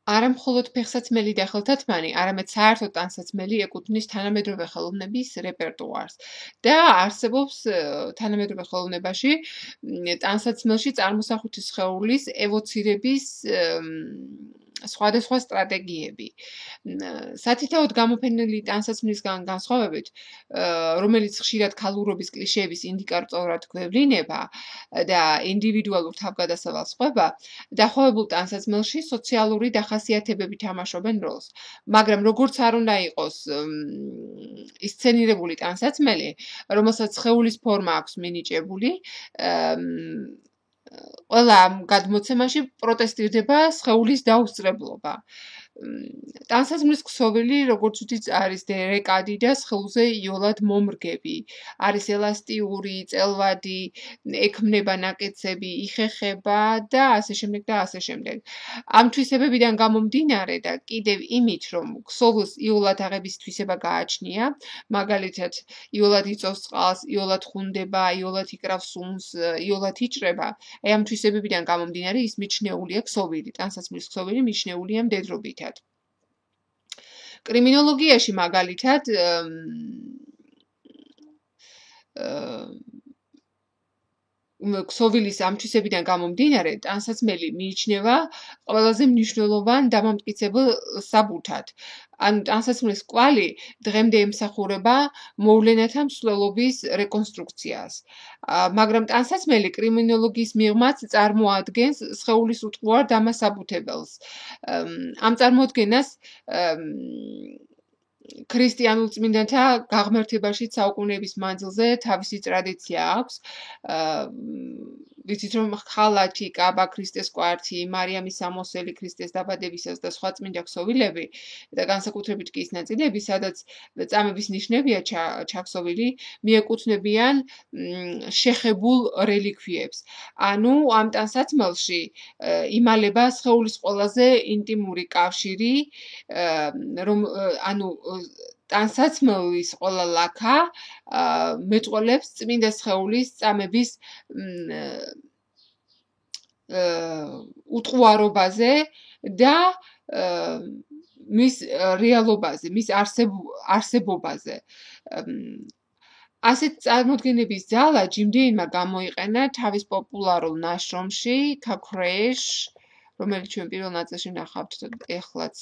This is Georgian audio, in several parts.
არა მხოლოდ ფეხსაცმელი და ხელთათმანი, არამედ საერთოდ ტანსაცმელი ეკუთვნის თანამედროვე ხელოვნების რეპერტუარს და არსებობს თანამედროვე ხელოვნებაში ტანსაცმელში წარმოსახვითი სხეულის ევოცირების სხვადასხვა სტრატეგიები. სათითაოდ გამოფენილი ტანსაცმლისგან განსხვავებით, რომელიც ხშირად ქალურობის კლიშეების ინდიკატორად გვევლინება და ინდივიდუალურ თავგადასავალს ყვება, დახვევებულ ტანსაცმელში სოციალური დახასიათებები თამაშობენ როლს. მაგრამ როგორც არ უნდა იყოს ისცენირებული ტანსაცმელი, რომელსაც სხეულის ფორმა აქვს მინიჭებული, ყველა ამ გადმოცემაში პროტესტირდება სხეულის დაუსწრებლობა. ტანსაცმლის ქსოვილი, როგორც ვთქვით, არის დერეკადი და სხეულზე იოლად მომრგები. არის ელასტიური, წელვადი, ექმნება ნაკეცები, იხეხება და ასე შემდეგ და ასე შემდეგ. ამ თვისებებიდან გამომდინარე და კიდევ იმით, რომ ქსოვილს იოლად აღების თვისება გააჩნია, მაგალითად, იოლად იწოვს წყალს, იოლად ხუნდება, იოლად იკრავს სუნს, იოლად იჭრება, ამ თვისებებიდან გამომდინარე ის მიჩნეულია ქსოვილი, ტანსაცმლის ქსოვილი მიჩნეულია მდედრობითად. კრიმინოლოგიაში მაგალითად ქსოვილის ამ თვისებიდან გამომდინარე ტანსაცმელი მიიჩნევა ყველაზე მნიშვნელოვან დამამტკიცებელ საბუთად. ანუ ტანსაცმლის კვალი დღემდე ემსახურება მოვლენათა მსვლელობის რეკონსტრუქციას. მაგრამ ტანსაცმელი კრიმინოლოგიის მიღმაც წარმოადგენს სხეულის უტყუარ დამასაბუთებელს. ამ წარმოდგენას ქრისტიანულ წმინდანთა გაღმერთებაში საუკუნეების მანძილზე თავისი ტრადიცია აქვს. ვიცით რომ ხალათი, კაბა, ქრისტეს კვართი, მარიამის სამოსელი, ქრისტეს დაბადებისას და სხვა წმინდა ქსოვილები და განსაკუთრებით კი ის ნაწილები, სადაც წამების ნიშნებია ჩაქსოვილი, მიეკუთვნებიან შეხებულ რელიქვიებს. ანუ ამ ტანსაცმელში იმალება სხეულის ყველაზე ინტიმური კავშირი, ანუ ტანსაცმლის ყველა ლაქა მეტყველებს წმინდა სხეულის წამების უტყუარობაზე და მის რეალობაზე, მის არსებობაზე. ასეთ წარმოდგენების ძალა ჯიმ დეინმა გამოიყენა თავის პოპულარულ ნაშრომში Crash, რომელიც ჩვენ პირველ ნაწილში ნახავთ ეხლაც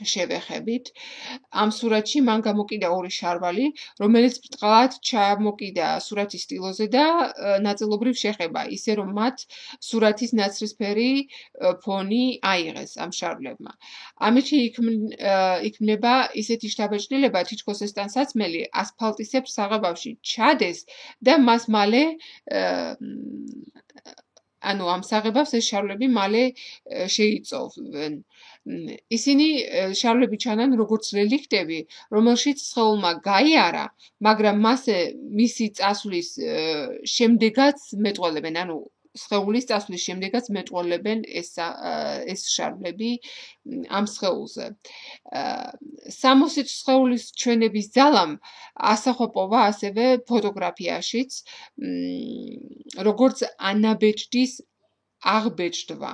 შევეხებით. ამ სურათში მან გამოკიდა ორი შარვალი, რომელიც ბრტყლად ჩამოკიდა სურათის ტილოზე და ნაწილობრივ შეხება, ისე რომ მათ სურათის ნაცრისფერი ფონი აიღეს ამ შარვლებმა. ამით იქმნება ისეთი შთაბეჭდილება, თითქოს ეს ტანსაცმელი ასფალტისებრ საღებავში ჩადეს და მას მალე ანუ ამ საღებავს ეს შარვლები მალე შეიწოვენ. ისინი შარვლები ჩანან როგორც რელიქტები, რომელშიც სხეულმა გაიარა, მაგრამ მისი წასვლის შემდეგაც მეტყველებენ, ანუ სხეულის წასვლის შემდეგაც მეტყველებენ ეს შარვლები ამ სხეულზე. სამოსით სხეულის ჩვენების ძალამ ასახვა ასევე ფოტოგრაფიაშიც, როგორც ანაბეჭდის აღბეჭდვა.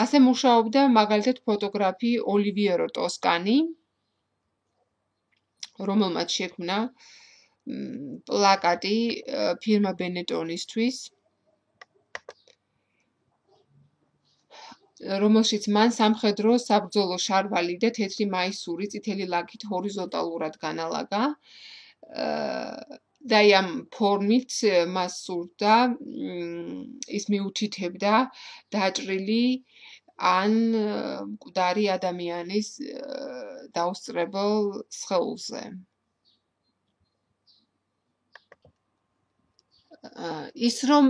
ასე მუშაობდა მაგალითად ფოტოგრაფი ოლივიერო ტოსკანი, რომელმაც შექმნა პლაკატი ფირმა ბენეტონისთვის, რომელშიც მან სამხედრო საბრძოლო შარვალი და თეთრი მაისური წითელი ლაქით ჰორიზონტალურად განალაგა და ამ ფორმით მას სურდა ის მიუთითებდა დაჭრილი ან მკვდარი ადამიანის დაუსწრებელ სხეულზე. ის რომ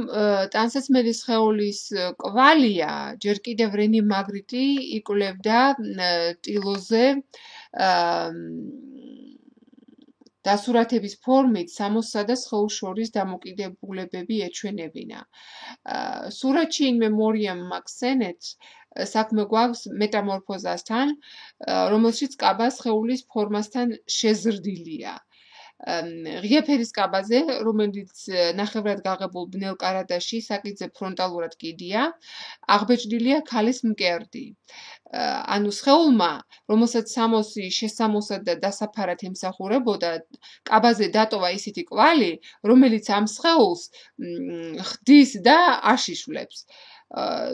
ტანსაცმელი სხეულის კვალია, ჯერ კიდევ რენი მაგრიტი იკვლევდა ტილოზე დასურათების ფორმით სამოსსა და სხეულს შორის დამოკიდებულებები ეჩვენებინა. სურათში in memoriam Max-ენეთ საქმე გვაქვს მეტამორფოზასთან, რომელშიც კაბა სხეულის ფორმასთან შეზრდილია. ღია ფერის კაბაზე, რომელიც ნახევრად გაღებულ ბნელ კარადაში საკითხზე ფრონტალურად კიდია, აღბეჭდილია ქალის მკერდი. ანუ სხეულმა, რომელსაც სამოსი შესამოსად და დასაფარად ემსახურებოდა, კაბაზე დატოვა ისეთი კვალი, რომელიც ამ სხეულს ხდის და აშიშვლებს.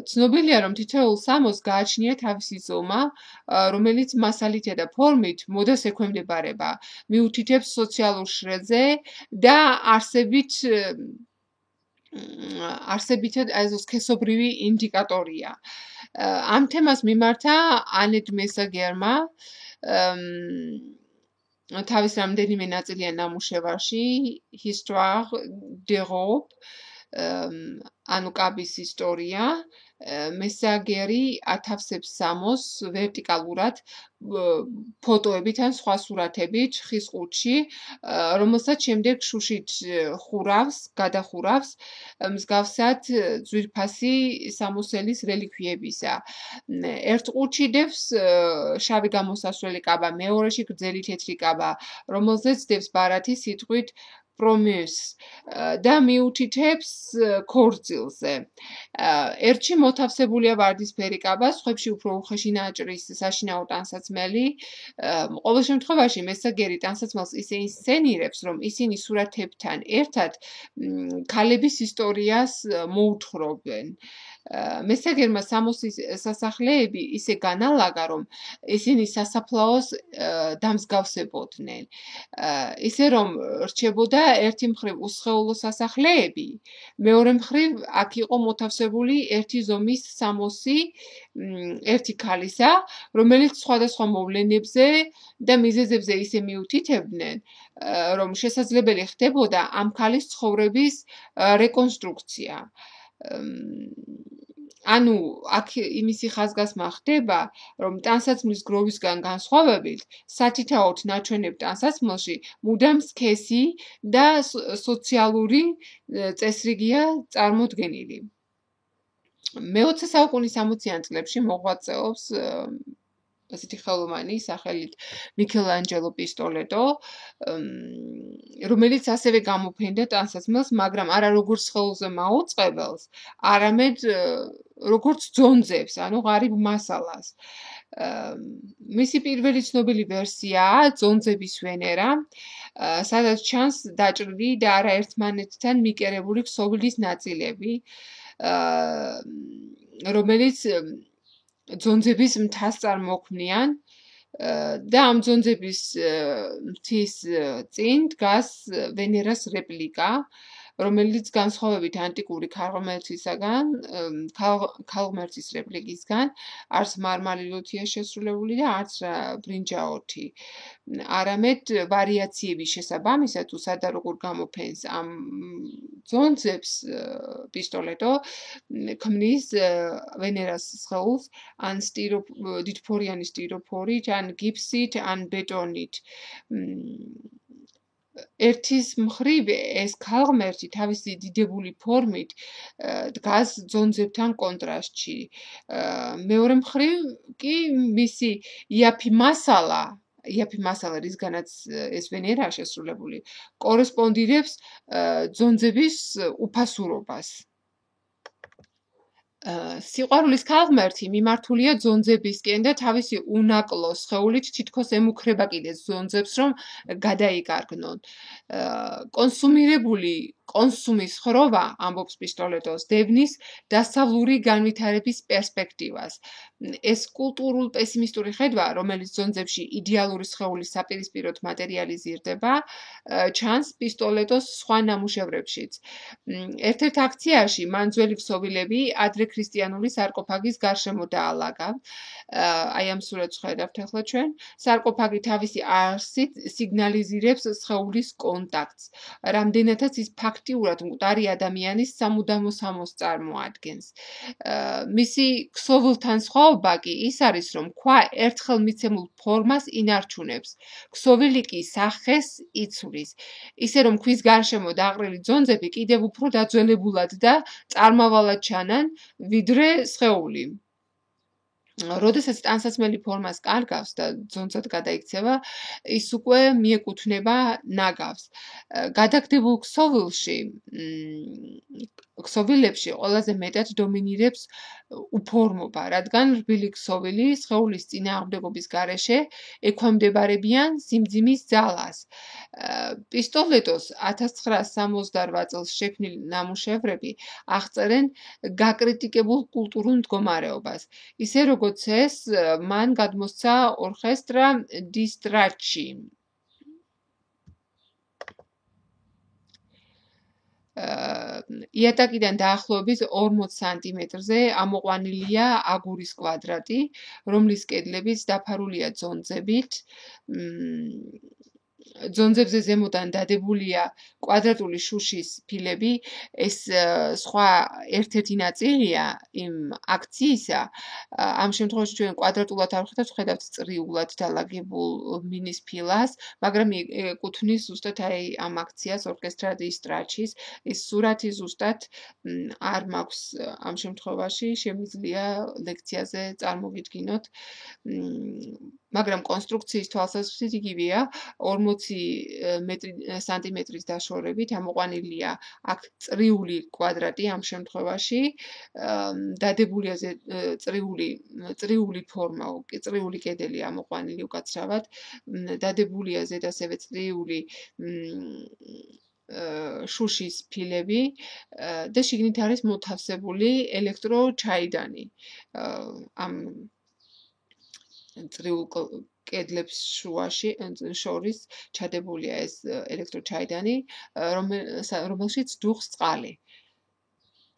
ცნობილია, რომ თითოეულ სამოს გააჩნია თავისი ზომა, რომელიც მასალითა და ფორმით მოდას ექვემდებარება, მიუთითებს სოციალურ შრეზე და არსებით ეს სქესობრივი ინდიკატორია. ამ თემას მიმართა ანეტ მესაგერმა თავის რამდენიმე ნაწილიან ნამუშევარში Histoire d'Europe, ანუ კაბის ისტორია, მესაგერი ათავსებს სამოს ვერტიკალურად ფოტოებით ან სხვა სურათებით ხის ყუთში, რომელსაც შემდეგ შუშით გადახურავს, მსგავსად ძვირფასი სამოსელის რელიქვიებისა. ერთ ყუთში დევს შავი გამოსასვლელი კაბა, მეორეში გრძელი თეთრი კაბა, რომელზეც დევს ბარათი სიტყვით პრომიუს და მიუთითებს ქორწილზე. ერთში მოთავსებულია ვარდისფერი კაბა, სხვებში უფრო უხეში ნაჭრის საშინაო ტანსაცმელი. ყოველ შემთხვევაში მესაგერი ტანსაცმელს ისე ინსცენირებს, რომ ისინი სურათებთან ერთად ქალების ისტორიას მოუთხრობენ. მესაგერმა სამოსის სასახლეები ისე განალაგა, რომ ისინი სასაფლაოს დამსგავსებოდნენ. ისე რომ რჩებოდა ერთი მხრივ უსხეულო სასახლეები, მეორე მხრივ აქ იყო მოთავსებული ერთი ზომის სამოსი, ერთი ქალისა, რომელიც სხვადასხვა მოვლენებზე და მიზეზებზე ისე მიუთითებდნენ, რომ შესაძლებელი ხდებოდა ამ ქალის ცხოვრების რეკონსტრუქცია. ანუ აქ იმისი ხაზგასმა ხდება, რომ ტანსაცმლის გროვისგან განსხვავებით, სათითაოდ ნაჩვენებ ტანსაცმელში მუდამ სქესი და სოციალური წესრიგია წარმოდგენილი. მე-20 საუკუნის 60-იან წლებში მოღვაწეობს ასეთი ხელოვანი სახელით მიქელანჯელო პისტოლეტო, რომელიც ასევე გამოფენდა ტანსაცმელს, მაგრამ არა როგორც სხეულზე მაუწყებელს, არამედ როგორც ძონძებს, ანუ ღარიბ მასალას. მისი პირველი ცნობილი ვერსიაა ძონძების ვენერა, სადაც ჩანს დაჭრილი და არაერთმანეთთან მიკერებული ქსოვილის ნაწილები, რომელიც ძონძების მთას წარმოქმნიან და ამ ძონძების მთის წინ დგას ვენერას რეპლიკა, რომელიც განსხვავებით ანტიკური ქალღმერთის რეპლიკისგან არც მარმარილოთია შესრულებული და არც ბრინჯაოთი. არამედ ვარიაციების შესაბამისად თუ სადა როგორ გამოფენს ამ ძონძებს პისტოლეტო ქმნის ვენერას სხეულს ან დიდფორიანი სტიროფორით, ან გიფსით, ან ბეტონით. ერთის მხრივ ეს ქალღმერთი თავისი დიდებული ფორმით დგას ძონძებთან კონტრასტში. მეორე მხრივ კი მისი იაფი მასალა, რისგანაც ეს ვენერაა შესრულებული, კორესპონდირებს ძონძების უფასურობას. სიყვარულის ქალღმერთი მიმართულია ძონძებისკენ და თავისი უნაკლო სხეულით თითქოს ემუქრება კიდეც ძონძებს, რომ გადაიკარგნონ. კონსუმირებული კონსუმის ხროვა, ამბობს პისტოლეტოს, დევნის დასავლური განვითარების პერსპექტივას. ეს კულტურულ პესიმისტური ხედვა, რომელიც ძონძებში იდეალური სხეულის საპირისპიროდ მატერიალიზირდება, ჩანს პისტოლეტოს სხვა ნამუშევრებშიც. ერთ-ერთ აქციაში მან ძველი ქსოვილები ადრე ქრისტიანული სარკოფაგის გარშემო დაალაგა. აი ამ სურათს ხედავთ ახლა ჩვენ. სარკოფაგი თავისი არსით სიგნალიზირებს სხეულის კონტაქტს, რამდენადაც ის ფაქტიურად მკვდარი ადამიანის სამუდამო სამოს წარმოადგენს. მისი ქსოვილთან სხვაობა კი ის არის, რომ ქვა ერთხელ მიცემულ ფორმას ინარჩუნებს, ქსოვილი კი სახეს იცვლის. ისე რომ ქვის გარშემო დაყრილი ძონძები კიდევ უფრო დაძველებულად და წარმავალად ჩანან, ვიდრე სხეული. როდესაც ტანსაცმელი ფორმას კარგავს და ძონწად გადაიქცევა, ის უკვე მიეკუთვნება ნაგავს. გადაგდებულ ქსოვილებში ყველაზე მეტად დომინირებს უფორმობა, რადგან რბილი ქსოვილი სხეულის წინააღმდეგობის გარეშე ექვემდებარებიან სიმძიმის ძალას. პისტოლეტოს 1968 წელს შექმნილი ნამუშევრები აღწერენ გაკრიტიკებულ კულტურულ მდგომარეობას. ისე როგორც ეს, მან გადმოსცა ორკესტრა დისტრაჩი. იატაკიდან დაახლოებით 40 სანტიმეტრზე ამოყვანილია აგურის კვადრატი, რომლის კედლებიც დაფარულია ძონძებით. ძონძებზე ზემოდან დადებულია კვადრატული შუშის ფილები. ეს სხვა ერთ-ერთი ნაწილია იმ აქციისა. ამ შემთხვევაში ჩვენ კვადრატულად არ ვხედავთ წრიულად დალაგებულ მინის ფილას, მაგრამ ეკუთვნის ზუსტად ამ აქციას ორკესტრა დისტრაჩის. ეს სურათი ზუსტად არ მაქვს ამ შემთხვევაში, შემიძლია ლექციაზე წარმოვიდგინოთ. მაგრამ კონსტრუქციის თვალსაზრისით იგივეა, 40 სანტიმეტრის დაშორებით ამოყვანილია აქ წრიული კვადრატი ამ შემთხვევაში, დადებულია წრიული ფორმა, წრიული კედელი ამოყვანილი უკაცრავად, დადებულია ზედ ასევე წრიული შუშის ფილები და შიგნით არის მოთავსებული ელექტროჩაიდანი. ამ წრიულ კედლებს შორის ჩადებულია ეს ელექტროჩაიდანი, რომელშიც დუხს წყალი.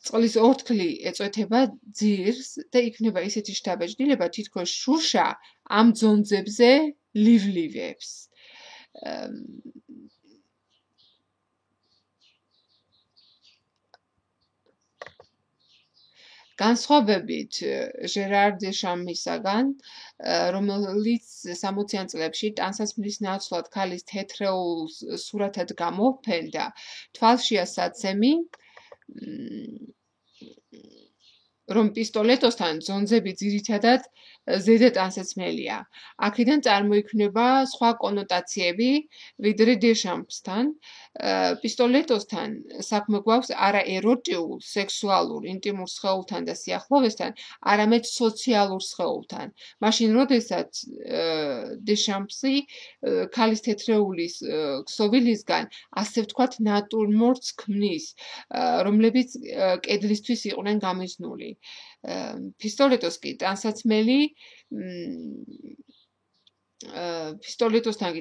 წყლის ორთქლი ეწვეთება ძირს და იქნება ისეთი შთაბეჭდილება, თითქოს შუშა ამ ძონძებზე ლივლივებს. განსხვავებით ჟერარ დეშამისაგან, რომელიც 60-იან წლებში ტანსაცმლის ნაცვლად ქალის თეთრეულ სურათად გამოფენდა, თვალშია საცემი, რომ პისტოლეტოსთან ძონძები ძირითადად ზედა ტანსაცმელია. აქედან წარმოიქმნება სხვა კონოტაციები, ვიდრე დეშამსთან. პისტოლეტოსთან საქმე გვაქვს არა ეროტიულ, სექსუალურ, ინტიმურ სხეულთან და სიახლოვესთან, არამედ სოციალურ სხეულთან. მაშინ, როდესაც დეშამსი ქალის თეთრეულის ქსოვილისგან, ასე ვთქვათ, ნატურმორტს ქმნის, რომლებიც კედლისთვის იყვნენ გამიზნული. პისტოლეტოს კი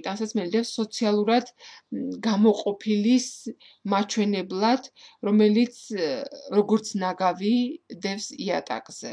ტანსაცმელი დევს სოციალურად გამოყოფილის მაჩვენებლად, რომელიც როგორც ნაგავი დევს იატაკზე.